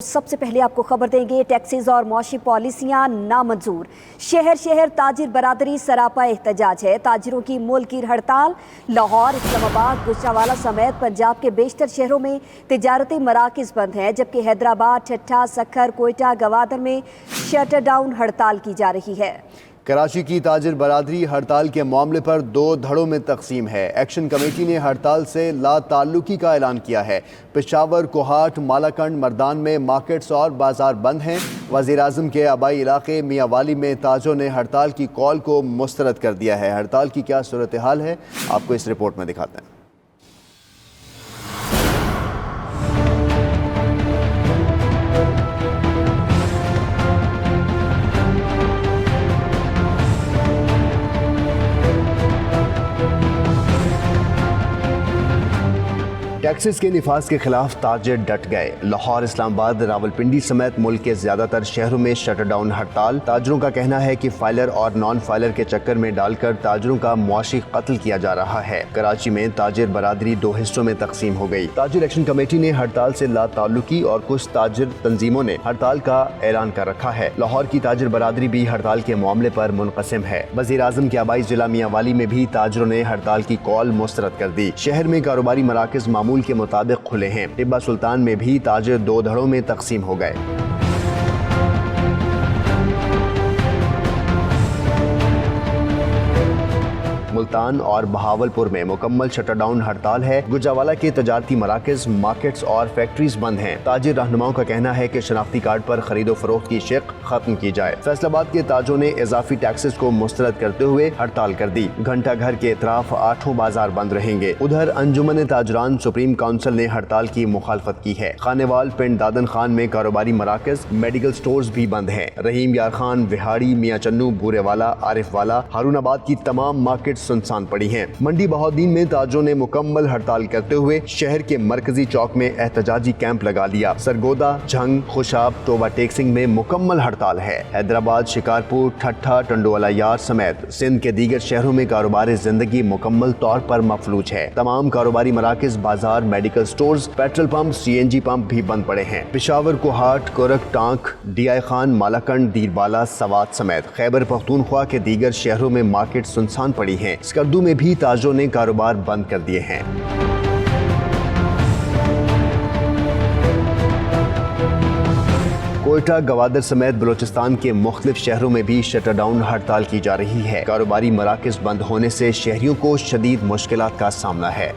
سب سے پہلے آپ کو خبر دیں گے، ٹیکسز اور معاشی پالیسیاں نامنظور، شہر شہر تاجر برادری سراپا احتجاج ہے۔ تاجروں کی ملکی ہڑتال، لاہور، اسلام آباد، گوجرانوالہ سمیت پنجاب کے بیشتر شہروں میں تجارتی مراکز بند ہیں، جبکہ حیدرآباد، ٹھٹھہ، سکھر، کوئٹہ، گوادر میں شٹر ڈاؤن ہڑتال کی جا رہی ہے۔ کراچی کی تاجر برادری ہڑتال کے معاملے پر دو دھڑوں میں تقسیم ہے۔ ایکشن کمیٹی نے ہڑتال سے لا تعلقی کا اعلان کیا ہے۔ پشاور، کوہاٹ، مالاکنڈ، مردان میں مارکیٹس اور بازار بند ہیں۔ وزیراعظم کے آبائی علاقے میاں والی میں تاجروں نے ہڑتال کی کال کو مسترد کر دیا ہے۔ ہڑتال کی کیا صورتحال ہے، آپ کو اس رپورٹ میں دکھاتے ہیں۔ ٹیکسز کے نفاذ کے خلاف تاجر ڈٹ گئے۔ لاہور، اسلام آباد، راولپنڈی سمیت ملک کے زیادہ تر شہروں میں شٹر ڈاؤن ہڑتال۔ تاجروں کا کہنا ہے کہ فائلر اور نان فائلر کے چکر میں ڈال کر تاجروں کا معاشی قتل کیا جا رہا ہے۔ کراچی میں تاجر برادری دو حصوں میں تقسیم ہو گئی۔ تاجر ایکشن کمیٹی نے ہڑتال سے لا تعلقی اور کچھ تاجر تنظیموں نے ہڑتال کا اعلان کر رکھا ہے۔ لاہور کی تاجر برادری بھی ہڑتال کے معاملے پر منقسم ہے۔ وزیراعظم کے آبائی ضلع میاں والی میں بھی تاجروں نے ہڑتال کی کال مسترد کر دی۔ شہر میں کاروباری مراکز معمول کے مطابق کھلے ہیں۔ ٹیبہ سلطان میں بھی تاجر دو دھڑوں میں تقسیم ہو گئے۔ ملتان اور بہاولپور میں مکمل شٹر ڈاؤن ہڑتال ہے۔ گوجرانوالہ کے تجارتی مراکز، مارکیٹس اور فیکٹریز بند ہیں۔ تاجر رہنماؤں کا کہنا ہے کہ شناختی کارڈ پر خرید و فروخت کی شق ختم کی جائے۔ فیصل آباد کے تاجروں نے اضافی ٹیکسز کو مسترد کرتے ہوئے ہڑتال کر دی۔ گھنٹہ گھر کے اطراف 8 بازار بند رہیں گے۔ ادھر انجمن تاجران سپریم کونسل نے ہڑتال کی مخالفت کی ہے۔ خانیوال، پنڈ دادن خان میں کاروباری مراکز، میڈیکل سٹورز بھی بند ہیں۔ رحیم یار خان، وہاڑی، میاں چنو، بورے والا، عارف والا، ہارون آباد کی تمام مارکیٹ سنسان پڑی ہیں۔ منڈی بہاؤالدین میں تاجروں نے مکمل ہڑتال کرتے ہوئے شہر کے مرکزی چوک میں احتجاجی کیمپ لگا لیا۔ سرگودا، جھنگ، خوشاب، ٹوبہ ٹیکسنگ میں مکمل ہڑتال ہے۔ حیدرآباد، شکارپور، ٹھٹھہ، ٹنڈوالہ یار سمیت سندھ کے دیگر شہروں میں کاروبار زندگی مکمل طور پر مفلوج ہے۔ تمام کاروباری مراکز، بازار، medical stores, petrol pump, CNG pump بھی بند پڑے ہیں۔ پشاور، کوہاٹ، کورک، ٹانک، ڈی آئی خان، مالاکنڈ، دیر بالا، سوات سمیت خیبر پختونخوا کے دیگر شہروں میں مارکیٹ سنسان پڑی ہیں۔ اسکردو میں بھی تاجروں نے کاروبار بند کر دیے ہیں۔ کوئٹہ، گوادر سمیت بلوچستان کے مختلف شہروں میں بھی شٹر ڈاؤن ہڑتال کی جا رہی ہے۔ کاروباری مراکز بند ہونے سے شہریوں کو شدید مشکلات کا سامنا ہے۔